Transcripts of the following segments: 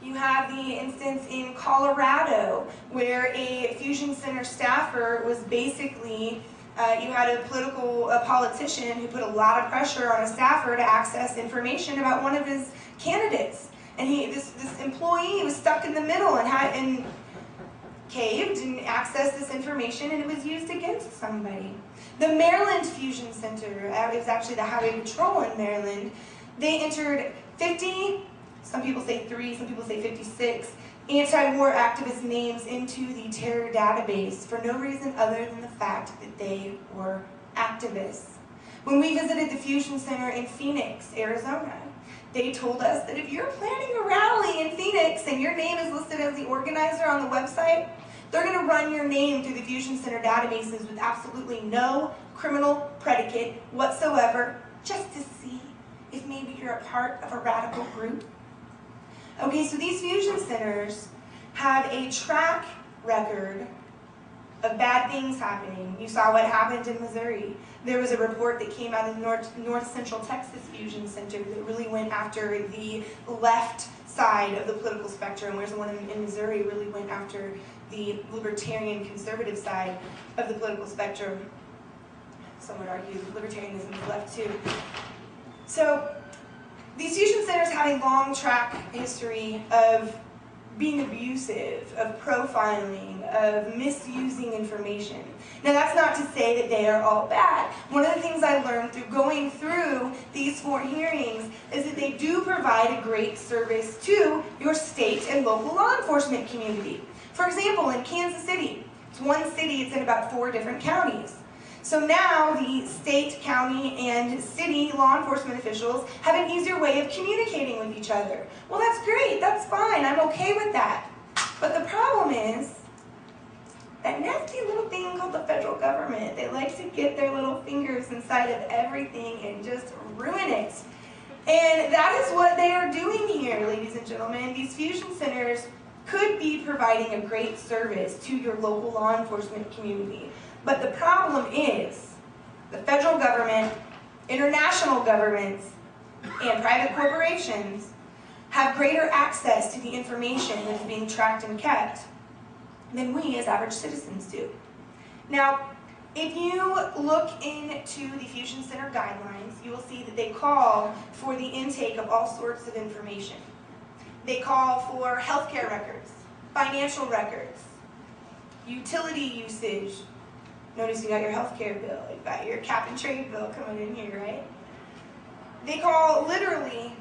You have the instance in Colorado where a Fusion Center staffer was basically, you had a politician who put a lot of pressure on a staffer to access information about one of his candidates. And this employee was stuck in the middle and caved and accessed this information, and it was used against somebody. The Maryland Fusion Center, it was actually the Highway Patrol in Maryland, they entered 50, some people say 3, some people say 56, anti-war activist names into the terror database for no reason other than the fact that they were activists. When we visited the Fusion Center in Phoenix, Arizona, they told us that if you're planning a rally in Phoenix and your name is listed as the organizer on the website, they're going to run your name through the Fusion Center databases with absolutely no criminal predicate whatsoever, just to see if maybe you're a part of a radical group. Okay, so these Fusion Centers have a track record of bad things happening. You saw what happened in Missouri. There was a report that came out of North Central Texas Fusion Center that really went after the left side of the political spectrum, whereas the one in Missouri really went after the libertarian conservative side of the political spectrum. Some would argue libertarianism is left too. So these Fusion Centers have a long track history of being abusive, of profiling, of misusing information. Now that's not to say that they are all bad. One of the things I learned through going through these 4 hearings is that they do provide a great service to your state and local law enforcement community. For example, in Kansas City, it's one city, it's in about 4 different counties. So now the state, county, and city law enforcement officials have an easier way of communicating with each other. Well, that's great, that's fine, I'm okay with that. But the problem is, that nasty little thing called the federal government, they like to get their little fingers inside of everything and just ruin it. And that is what they are doing here, ladies and gentlemen. These Fusion Centers could be providing a great service to your local law enforcement community. But the problem is, the federal government, international governments, and private corporations have greater access to the information that is being tracked and kept than we as average citizens do. Now, if you look into the Fusion Center guidelines, you will see that they call for the intake of all sorts of information. They call for healthcare records, financial records, utility usage. Notice you got your healthcare bill, you got your cap and trade bill coming in here, right? They call literally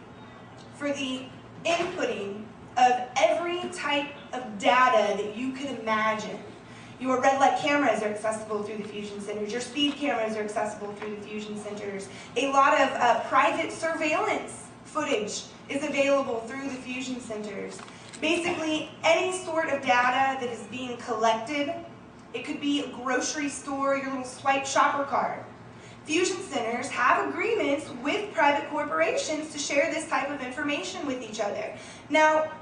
for the inputting of every type of data that you could imagine. Your red light cameras are accessible through the Fusion Centers. Your speed cameras are accessible through the Fusion Centers. A lot of private surveillance footage is available through the Fusion Centers. Basically, any sort of data that is being collected, it could be a grocery store, your little swipe shopper card. Fusion Centers have agreements with private corporations to share this type of information with each other. Now,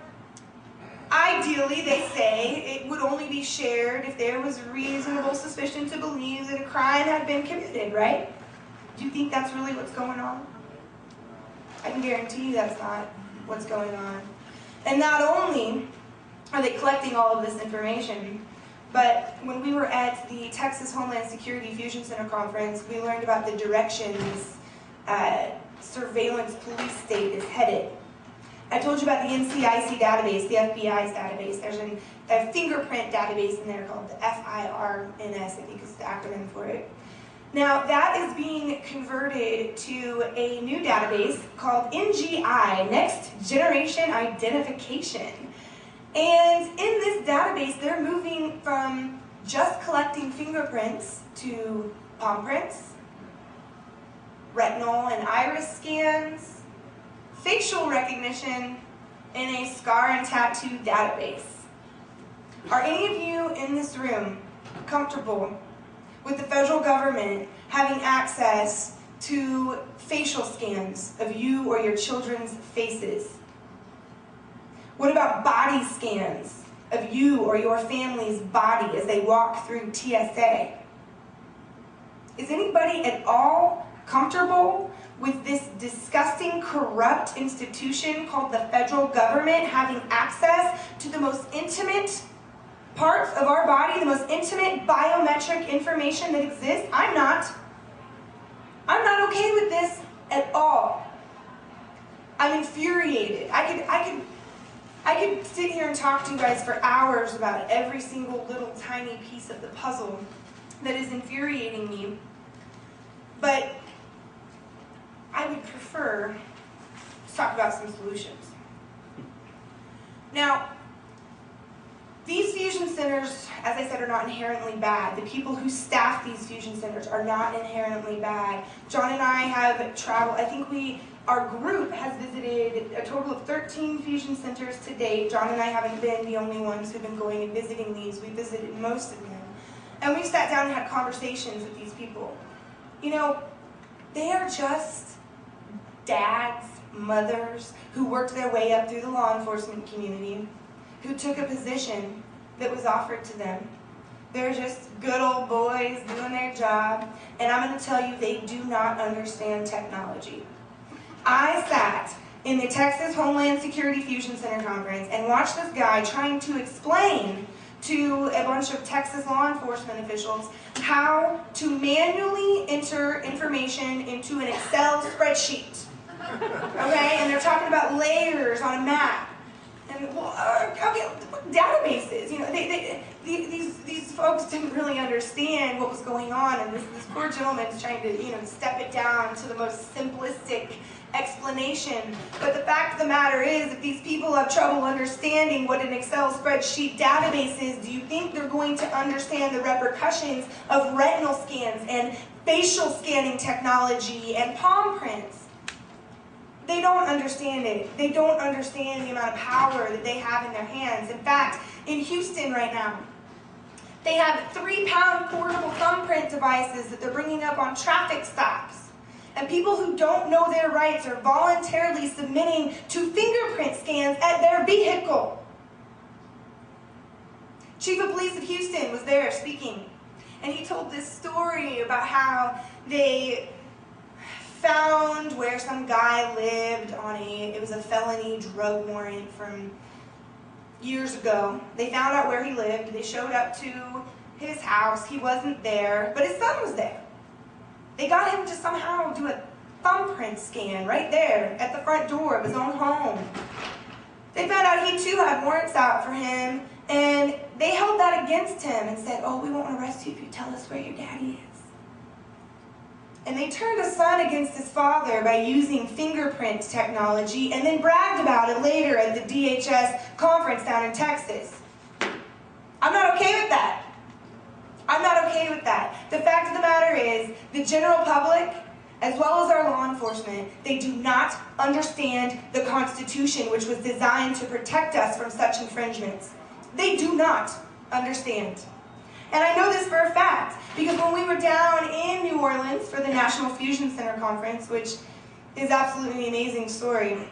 ideally, they say it would only be shared if there was reasonable suspicion to believe that a crime had been committed, right? Do you think that's really what's going on? I can guarantee you that's not what's going on. And not only are they collecting all of this information, but when we were at the Texas Homeland Security Fusion Center conference, we learned about the directions surveillance police state is headed. I told you about the NCIC database, the FBI's database. There's a fingerprint database in there called the FIRNS, I think is the acronym for it. Now, that is being converted to a new database called NGI, Next Generation Identification. And in this database, they're moving from just collecting fingerprints to palm prints, retinal and iris scans, facial recognition, and a scar and tattoo database. Are any of you in this room comfortable with the federal government having access to facial scans of you or your children's faces? What about body scans of you or your family's body as they walk through TSA? Is anybody at all comfortable with this disgusting, corrupt institution called the federal government having access to the most intimate parts of our body, the most intimate biometric information that exists? I'm not okay with this at all. I'm infuriated. I could sit here and talk to you guys for hours about every single little tiny piece of the puzzle that is infuriating me, but I would prefer to talk about some solutions. Now, these fusion centers, as I said, are not inherently bad. The people who staff these fusion centers are not inherently bad. John and I have traveled, our group has visited a total of 13 fusion centers to date. John and I haven't been the only ones who've been going and visiting these. We visited most of them. And we've sat down and had conversations with these people. You know, they are just dads, mothers, who worked their way up through the law enforcement community, who took a position that was offered to them. They're just good old boys doing their job, and I'm going to tell you, they do not understand technology. I sat in the Texas Homeland Security Fusion Center conference and watched this guy trying to explain to a bunch of Texas law enforcement officials how to manually enter information into an Excel spreadsheet. Okay, and they're talking about layers on a map. And okay, databases, you know, these folks didn't really understand what was going on, and this poor gentleman's trying to, you know, step it down to the most simplistic explanation. But the fact of the matter is, if these people have trouble understanding what an Excel spreadsheet database is, do you think they're going to understand the repercussions of retinal scans and facial scanning technology and palm prints? They don't understand it. They don't understand the amount of power that they have in their hands. In fact, in Houston right now, they have 3-pound portable thumbprint devices that they're bringing up on traffic stops. And people who don't know their rights are voluntarily submitting to fingerprint scans at their vehicle. Chief of Police of Houston was there speaking, and he told this story about how they found where some guy lived on it was a felony drug warrant from years ago. They found out where he lived. They showed up to his house. He wasn't there, but his son was there. They got him to somehow do a thumbprint scan right there at the front door of his own home. They found out he too had warrants out for him, and they held that against him and said, "Oh, we won't arrest you if you tell us where your daddy is." And they turned the son against his father by using fingerprint technology, and then bragged about it later at the DHS conference down in Texas. I'm not okay with that. I'm not okay with that. The fact of the matter is, the general public, as well as our law enforcement, they do not understand the Constitution, which was designed to protect us from such infringements. They do not understand. And I know this for a fact, because when we were down in New Orleans for the National Fusion Center Conference, which is absolutely an amazing story,